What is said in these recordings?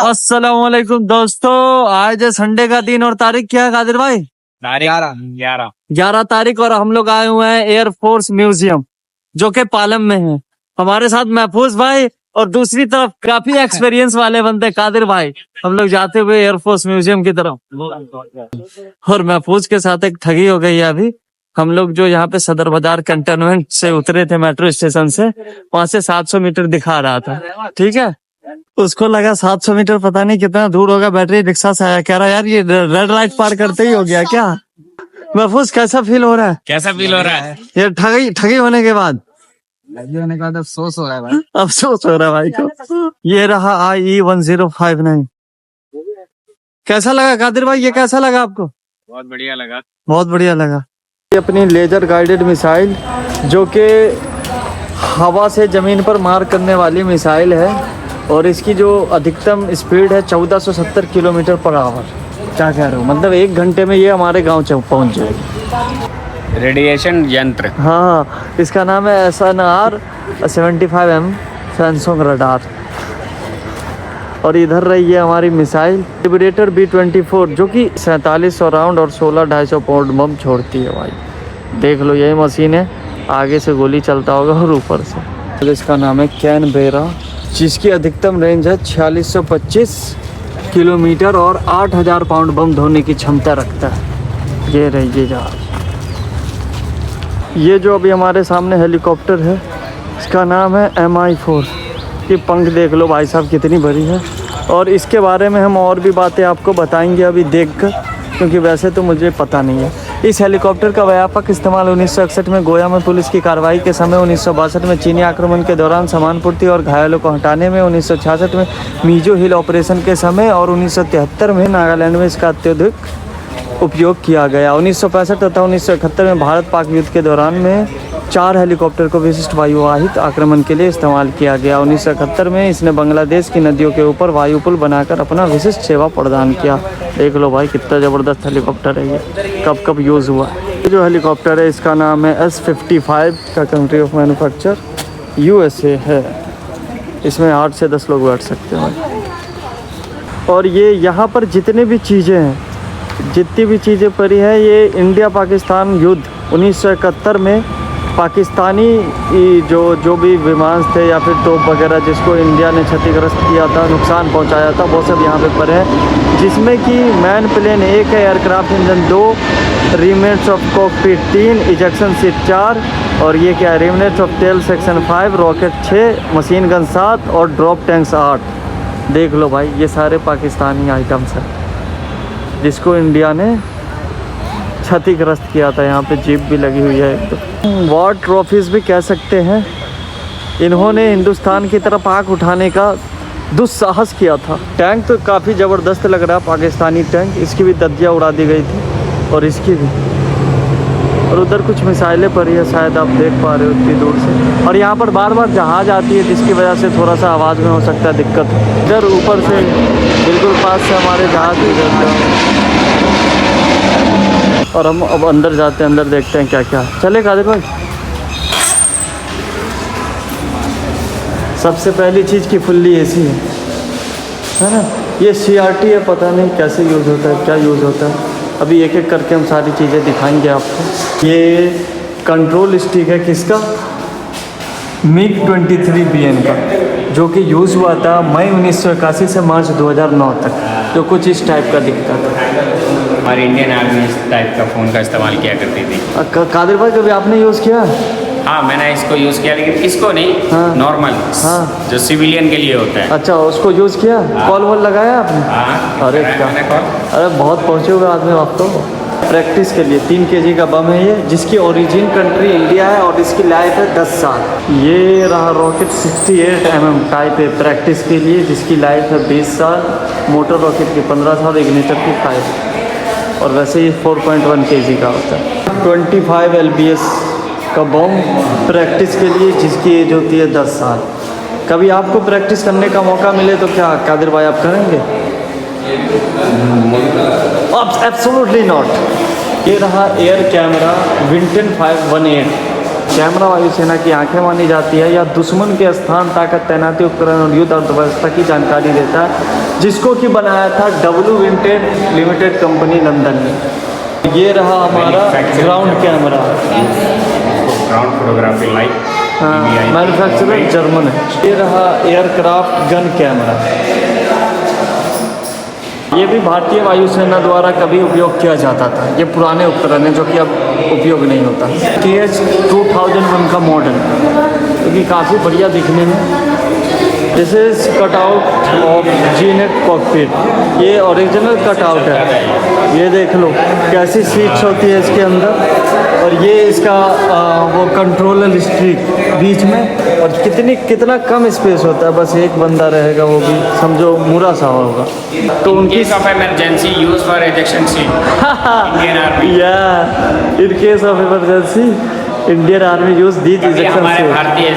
अस्सलामुअलैकुम दोस्तों, आज है संडे का दिन और तारीख क्या है कादिर भाई? 11 तारीख और हम लोग आए हुए हैं एयरफोर्स म्यूजियम जो कि पालम में है। हमारे साथ महफूज भाई और दूसरी तरफ काफी एक्सपीरियंस वाले बंदे कादिर भाई। हम लोग जाते हुए एयरफोर्स म्यूजियम की तरफ और महफूज के साथ एक ठगी हो गई है। अभी हम लोग जो यहाँ पे सदर बाजार कैंटोनमेंट से उतरे थे मेट्रो स्टेशन से, वहां से 700 मीटर दिखा रहा था, ठीक है। उसको लगा 700 मीटर पता नहीं कितना दूर होगा, बैटरी रिक्शा से आया, कह रहा यार ये रेड लाइट पार करते ही हो गया क्या। महफूज कैसा फील हो रहा है? कैसा फील हो रहा है? ये ठगी होने के बाद अफसोस हो रहा है भाई। अफसोस हो रहा है भाई को। ये रहा IE1059। कैसा लगा कादिर भाई, ये कैसा लगा आपको? बहुत बढ़िया लगा। बहुत बढ़िया लगा। ये अपनी लेजर गाइडेड मिसाइल जो कि हवा से जमीन पर मार करने वाली मिसाइल है और इसकी जो अधिकतम स्पीड है 1470 किलोमीटर पर आवर। क्या कह रहे हो, मतलब 1 घंटे में ये हमारे गांव पहुंच जाएगी। रेडिएशन यंत्र। हाँ, इसका नाम है SNR 75M सैमसंग रडार। और इधर रही है हमारी मिसाइल लिबरेटर B24 जो कि 4700 राउंड और 16-250 पाउंड बम छोड़ती है भाई। देख लो, यही मशीन है, आगे से गोली चलता होगा और ऊपर से। इसका नाम है कैनबेरा जिसकी अधिकतम रेंज है 4625 किलोमीटर और 8000 पाउंड बम ढोने की क्षमता रखता है। ये रही जहाज। ये जो अभी हमारे सामने हेलीकॉप्टर है इसका नाम है MI4। कि पंख देख लो भाई साहब कितनी बड़ी है। और इसके बारे में हम और भी बातें आपको बताएंगे अभी देखकर, क्योंकि वैसे तो मुझे पता नहीं है। इस हेलीकॉप्टर का व्यापक इस्तेमाल 1961 में गोया में पुलिस की कार्रवाई के समय, 1962 में चीनी आक्रमण के दौरान सामान पूर्ति और घायलों को हटाने में, 1966 में मीजो हिल ऑपरेशन के समय और 1973 में नागालैंड में इसका अत्यधिक उपयोग किया गया। 1965 तथा 1971 में भारत पाक युद्ध के दौरान में 4 हेलीकॉप्टर को विशिष्ट वायुवाहित आक्रमण के लिए इस्तेमाल किया गया। 1971 में इसने बांग्लादेश की नदियों के ऊपर वायुपुल बनाकर अपना विशिष्ट सेवा प्रदान किया। देख लो भाई कितना ज़बरदस्त हेलीकॉप्टर है ये, कब कब यूज़ हुआ। ये जो हेलीकॉप्टर है इसका नाम है S55 का कंट्री ऑफ मैन्युफैक्चर USA है। इसमें 8 से 10 लोग बैठ सकते हैं। और ये यहाँ पर जितनी भी चीज़ें पड़ी हैं, ये इंडिया पाकिस्तान युद्ध 1971 में पाकिस्तानी जो भी विमान थे या फिर तोप वगैरह जिसको इंडिया ने क्षतिग्रस्त किया था, नुकसान पहुंचाया था, वो सब यहाँ पे पड़े हैं। जिसमें कि मैन प्लेन 1 है, aircraft engine 2, remnants of cockpit 3, ejection seat 4 और ये क्या है remnants of tail section 5, rocket 6, machine gun 7 और ड्रॉप टैंक्स 8। देख लो भाई ये सारे पाकिस्तानी आइटम्स हैं जिसको इंडिया ने क्षतिग्रस्त किया था। यहाँ पे जीप भी लगी हुई है। तो वॉर ट्रॉफीज़ भी कह सकते हैं। इन्होंने हिंदुस्तान की तरफ आँख उठाने का दुस्साहस किया था। टैंक तो काफ़ी ज़बरदस्त लग रहा है, पाकिस्तानी टैंक। इसकी भी दद्दियाँ उड़ा दी गई थी और इसकी भी। और उधर कुछ मिसाइलें पड़ी है, शायद आप देख पा रहे हो इतनी दूर से। और यहाँ पर बार बार जहाज़ आती है जिसकी वजह से थोड़ा सा आवाज़ में हो सकता है दिक्कत। इधर ऊपर से बिल्कुल पास से हमारे जहाज़ भी रहते हैं। और हम अब अंदर जाते हैं, अंदर देखते हैं क्या क्या। चले कादिर भाई। सबसे पहली चीज़ की फुल्ली AC है ना। ये CRT है, पता नहीं कैसे यूज़ होता है, क्या यूज़ होता है। अभी एक एक करके हम सारी चीज़ें दिखाएंगे आपको। ये कंट्रोल स्टिक है किसका, MiG-23BN का, जो कि यूज़ हुआ था मई 1981 से मार्च 2009 तक, जो कुछ इस टाइप का दिखता था। हमारी इंडियन आर्मी इस टाइप का फ़ोन का इस्तेमाल किया करती थी। कादिर भाई कभी आपने यूज़ किया? हाँ, मैंने इसको यूज़ किया, लेकिन इसको नहीं। हाँ। नॉर्मल। हाँ। जो सिविलियन के लिए होता है। अच्छा, उसको यूज़ किया? कॉल वॉल लगाया आपने? हाँ। अरे क्या, अरे बहुत पहुँचे हुए आदमी आप तो। प्रैक्टिस के लिए 3 kg का बम है ये, जिसकी ओरिजिन कंट्री इंडिया है और इसकी लाइफ है 10 साल। ये रहा रॉकेट 68 mm टाइप है प्रैक्टिस के लिए, जिसकी लाइफ है 20 साल। मोटर रॉकेट की 15 साल, इग्निटर की 5। और वैसे ये 4.1 kg का होता है। 25 LBS का बम प्रैक्टिस के लिए, जिसकी एज होती है 10 साल। कभी आपको प्रैक्टिस करने का मौका मिले तो क्या कादिर भाई आप करेंगे? Absolutely not. ये रहा एयर कैमरा विंटन 518 कैमरा वायुसेना की आंखें मानी जाती है। यह दुश्मन के स्थान, ताकत, तैनाती, उपकरण और युद्ध अर्थव्यवस्था की जानकारी देता है, जिसको कि बनाया था डब्ल्यू विंटेड लिमिटेड कंपनी लंदन ने। ये रहा हमारा ground camera, ground photography live. हाँ, मैन्युफैक्चरर जर्मन है। ये रहा एयरक्राफ्ट गन कैमरा। ये भी भारतीय वायुसेना द्वारा कभी उपयोग किया जाता था। ये पुराने उपकरण हैं जो कि अब उपयोग नहीं होता। TH-2001 का मॉडल, क्योंकि काफ़ी बढ़िया दिखने में। This is cutout of Gnat cockpit. ये ओरिजिनल कटआउट है। ये देख लो कैसी सीट्स होती है इसके अंदर, और ये इसका वो कंट्रोलर स्ट्रिक बीच में, और कितना कम स्पेस होता है। बस एक बंदा रहेगा, वो भी समझो मुरा सा होगा। तो उनकी case of emergency use for ejection seat Indian Army. या in case of emergency Indian Army use these ejection हमारे सीट। भारतीय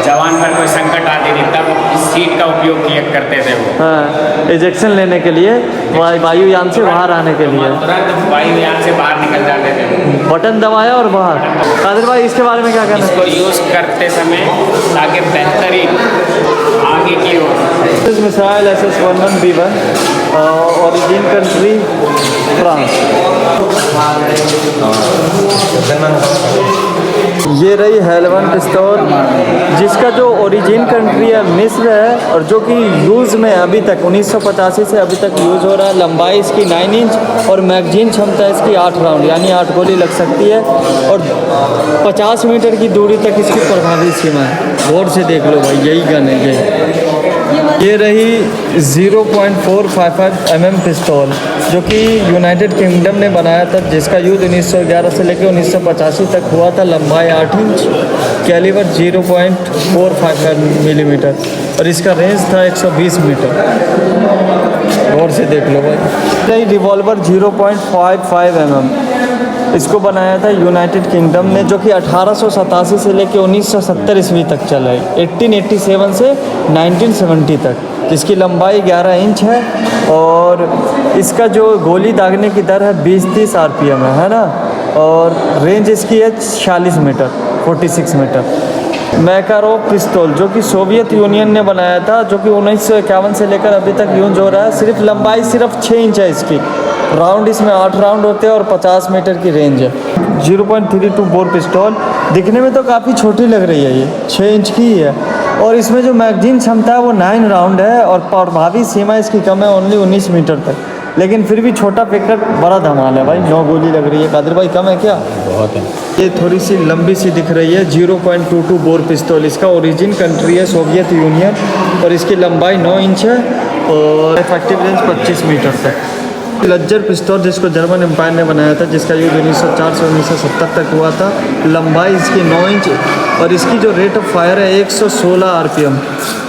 जवान पर कोई संकट आती थी तब इस सीट का उपयोग किया करते थे वो। हाँ, इजेक्शन लेने के लिए, वायुयान से बाहर आने के लिए। तुरंत वायुयान से बाहर निकल जाते थे। बटन दबाया और बाहर। कादिर भाई इसके बारे में क्या कहना है? इसको यूज़ करते समय ताकि बेहतरीन आगे की ओर। This missile SS-11B1, origin country France. ये रही हेलवन पिस्तौल, जिसका जो ओरिजिन कंट्री है मिस्र है, और जो कि यूज़ में अभी तक 1985 से अभी तक यूज़ हो रहा है। लंबाई इसकी 9 इंच और मैगजीन क्षमता इसकी 8 राउंड यानी 8 गोली लग सकती है, और 50 मीटर की दूरी तक इसकी प्रभावी सीमा है। गौर से देख लो भाई, यही गन है। ये रही 0.455 mm पिस्तौल, जो कि यूनाइटेड किंगडम ने बनाया था, जिसका युद्ध 1911 से लेकर 1985 तक हुआ था। लंबाई 8 इंच, कैलिबर 0.455 मिलीमीटर, और इसका रेंज था 120 मीटर। गौर से देख लो भाई। रिवॉल्वर 0.55 mm, इसको बनाया था यूनाइटेड किंगडम ने, जो कि 1887 से लेकर 1970 ईस्वी तक चला है। 1887 से 1970 तक, जिसकी लंबाई 11 इंच है, और इसका जो गोली दागने की दर है 20-30 RPM है ना, और रेंज इसकी है 46 मीटर, 46 मीटर। मैकारोव पिस्तौल, जो कि सोवियत यूनियन ने बनाया था, जो कि 1951 से लेकर अभी तक यूज हो रहा है। सिर्फ लंबाई सिर्फ 6 इंच है इसकी। राउंड इसमें 8 राउंड होते हैं और 50 मीटर की रेंज है। 0.32 बोर पिस्तौल, दिखने में तो काफ़ी छोटी लग रही है, ये 6 इंच की ही है, और इसमें जो मैगजीन क्षमता है वो 9 राउंड है, और प्रभावी सीमा इसकी कम है ओनली 19 मीटर तक। लेकिन फिर भी छोटा पिकअप बड़ा धमाल है भाई। 9 गोली लग रही है। कादिर भाई कम है क्या? बहुत है। ये थोड़ी सी लंबी सी दिख रही है। 0.22 बोर पिस्तौल, इसका ओरिजिन कंट्री है सोवियत यूनियन, और इसकी लंबाई 9 इंच है, और इफेक्टिव रेंज 25 मीटर तक। लज्जर पिस्तौल, जिसको जर्मन एम्पायर ने बनाया था, जिसका युद्ध 1904 से 1970 तक हुआ था। लंबाई इसकी 9 इंच, और इसकी जो रेट ऑफ फायर है 116 RPM,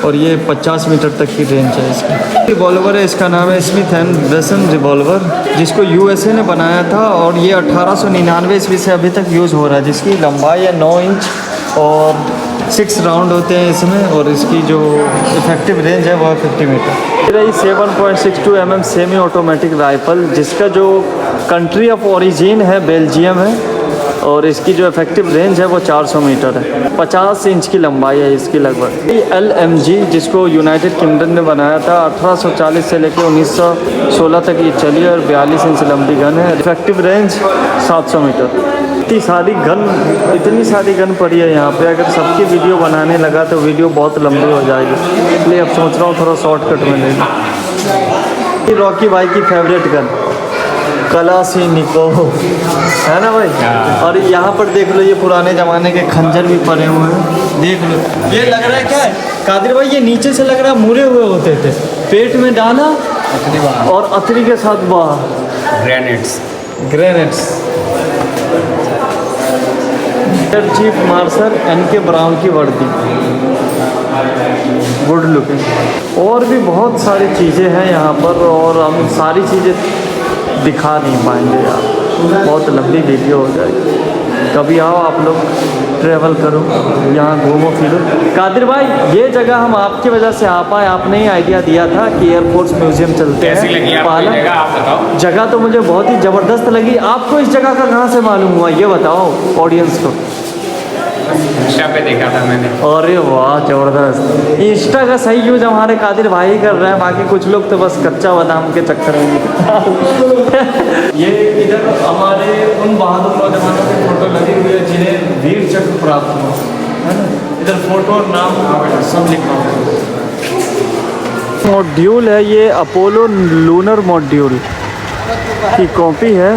और ये 50 मीटर तक की रेंज है इसकी। रिवॉल्वर है, इसका नाम है स्मिथ एंड वेसन रिवॉल्वर, जिसको USA ने बनाया था, और ये 1899 ईस्वी से अभी तक यूज़ हो रहा है। जिसकी लंबाई है 9 इंच, और 6 राउंड होते हैं इसमें, और इसकी जो इफेक्टिव रेंज है वो है 50 मीटर। रही 7.62 mm सेमी ऑटोमेटिक राइफल, जिसका जो कंट्री ऑफ ओरिजिन है बेल्जियम है, और इसकी जो इफेक्टिव रेंज है वो 400 मीटर है। 50 इंच की लंबाई है इसकी लगभग। LMG, जिसको यूनाइटेड किंगडम ने बनाया था, 1840 से लेकर 1916 तक ये चली, और 42 इंच लंबी गन है। Effective range 700 metre. इतनी सारी गन पड़ी है यहाँ पे। अगर सबकी वीडियो बनाने लगा तो वीडियो बहुत लंबी हो जाएगी, इसलिए अब सोच रहा हूँ थोड़ा शॉर्टकट में ले लूँ। रॉकी भाई की फेवरेट गन कलाशिनिकोव है ना भाई। और यहाँ पर देख लो, ये पुराने ज़माने के खंजर भी पड़े हुए हैं, देख लो। ये लग रहा है क्या है कादिर भाई, ये नीचे से लग रहा है मुड़े हुए होते थे, पेट में डाला और अतरी के साथ बाहर। Grenades. Chief marshal NK brown की वर्दी, गुड लुकिंग। और भी बहुत सारी चीज़ें हैं यहाँ पर, और हम सारी चीज़ें दिखा नहीं पाएंगे यार, बहुत लंबी वीडियो हो जाएगी। कभी आओ आप लोग, ट्रैवल करो, यहाँ घूमो फिरो। कादिर भाई, ये जगह हम आपकी वजह से आ पाए। आपने ही आइडिया दिया था कि एयरफोर्स म्यूजियम चलते हैं। कैसी लगी आपको जगह, आप बताओ। जगह तो मुझे बहुत ही ज़बरदस्त लगी। आपको इस जगह का कहाँ से मालूम हुआ, ये बताओ ऑडियंस को। इंस्टा पे देखा था मैंने। अरे वाह ज़बरदस्त। इंस्टा का सही यूज हमारे कादिर भाई ही कर रहे हैं, बाकी कुछ लोग तो बस कच्चा बादाम के चक्कर में ये इधर हमारे उन बहादुर नौजवानों की फोटो लगी हुई है जिन्हें वीर चक्र प्राप्त हुआ है ना। इधर फोटो और नाम सब लिखा हुआ है। मॉड्यूल है ये, अपोलो लूनर मॉड्यूल की कॉपी है।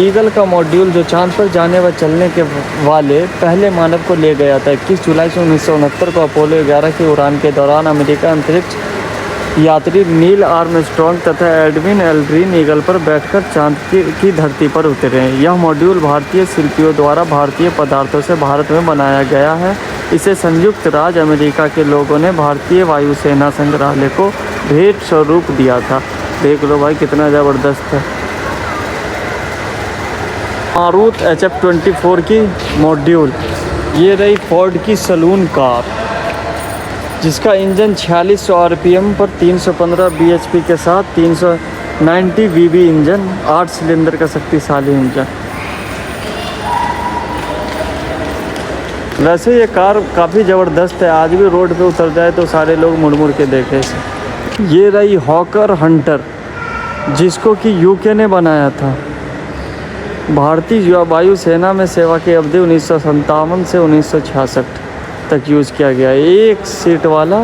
ईगल का मॉड्यूल जो चांद पर जाने व चलने के वाले पहले मानव को ले गया था। 21 जुलाई 1969 को अपोलो 11 की उड़ान के दौरान अमेरिका अंतरिक्ष यात्री नील आर्मस्ट्रॉन्ग तथा एडविन एल्ड्रिन ईगल पर बैठकर चांद की धरती पर उतरे। यह मॉड्यूल भारतीय शिल्पियों द्वारा भारतीय पदार्थों से भारत में बनाया गया है। इसे संयुक्त राज्य अमेरिका के लोगों ने भारतीय वायुसेना संग्रहालय को भेंट स्वरूप दिया था। देख लो भाई कितना ज़बरदस्त है। मारुत HF-24 की मॉड्यूल, ये रही फोर्ड की सलून कार जिसका इंजन 4600 RPM पर 315 bhp के साथ 390 VB इंजन, 8 सिलेंडर का शक्तिशाली इंजन। वैसे ये कार काफ़ी ज़बरदस्त है, आज भी रोड पे उतर जाए तो सारे लोग मुड़ मुड़ के देखे इसे। ये रही हॉकर हंटर जिसको कि यूके ने बनाया था। भारतीय वायुसेना में सेवा की अवधि 1957 से 1966 तक यूज़ किया गया। एक सीट वाला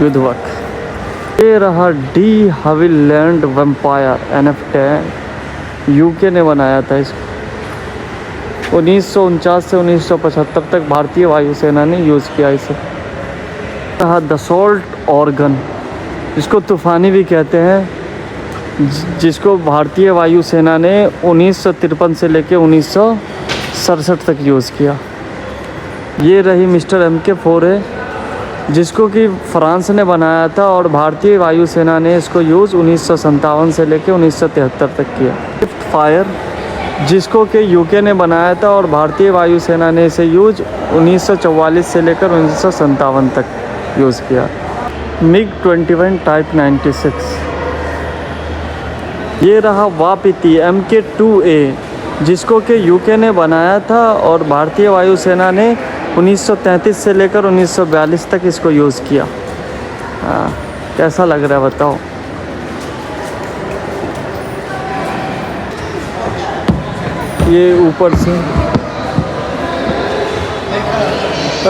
युद्धवक। ये रहा डी हविलैंड वैम्पायर NF-10, यूके ने बनाया था इसको। 1949 से 1975 तक भारतीय वायुसेना ने यूज़ किया इसे। रहा दसॉल्ट ऑर्गन जिसको तूफ़ानी भी कहते हैं, जिसको भारतीय वायुसेना ने 1953 से लेकर 1967 तक यूज़ किया। ये रही मिस्टर MK-4A जिसको कि फ्रांस ने बनाया था और भारतीय वायुसेना ने इसको यूज़ 1957 से लेकर 1973 तक किया। स्विफ्ट फायर जिसको कि यूके ने बनाया था और भारतीय वायुसेना ने इसे यूज़ 1944 से लेकर 1957 तक यूज़ किया। MiG-21 type 96। ये रहा वापिती MK-2A जिसको कि यूके ने बनाया था और भारतीय वायुसेना ने 1933 से लेकर 1942 तक इसको यूज़ किया। हाँ, कैसा लग रहा है बताओ। ये ऊपर से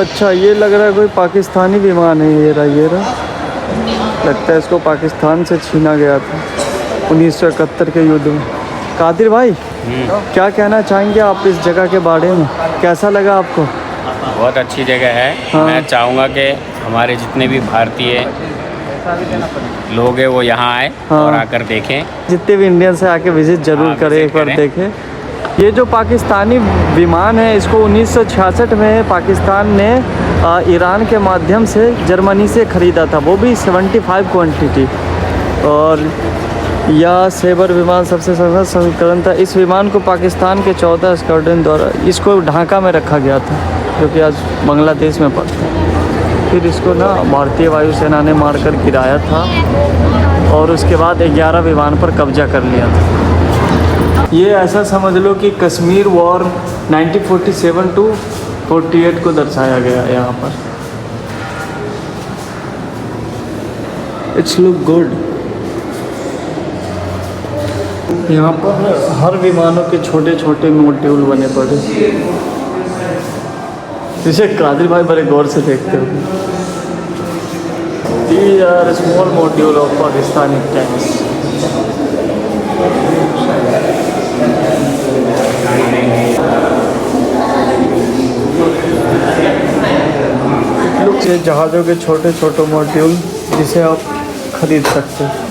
अच्छा, ये लग रहा है कोई पाकिस्तानी विमान है। ये रहा लगता है इसको पाकिस्तान से छीना गया था 1971 के युद्ध में। कादिर भाई क्या कहना चाहेंगे आप इस जगह के बारे में, कैसा लगा आपको? बहुत अच्छी जगह है। हाँ। मैं चाहूँगा कि हमारे जितने भी भारतीय लोग हैं वो यहाँ आए हाँ। और आकर देखें। जितने भी इंडियन से आके विजिट ज़रूर हाँ, करें, एक बार करें। देखें। ये जो पाकिस्तानी विमान है इसको 1966 में पाकिस्तान ने ईरान के माध्यम से जर्मनी से ख़रीदा था, वो भी 75 क्वांटिटी। और यह सेबर विमान सबसे सस्ता संस्करण था। इस विमान को पाकिस्तान के 14 स्क्वाड्रन द्वारा इसको ढाका में रखा गया था जो कि आज बांग्लादेश में पड़ता है। फिर इसको ना भारतीय वायुसेना ने मारकर गिराया था और उसके बाद 11 विमान पर कब्जा कर लिया था। ये ऐसा समझ लो कि कश्मीर वॉर 1947 टू 48 को दर्शाया गया है यहाँ पर। It's look good. यहाँ पर हर विमानों के छोटे छोटे मॉड्यूल बने पड़े, जिसे कादिर भाई बड़े गौर से देखते हो। These are small module of Pakistani tanks. Look से जहाज़ों के छोटे छोटे मॉड्यूल जिसे आप खरीद सकते हैं।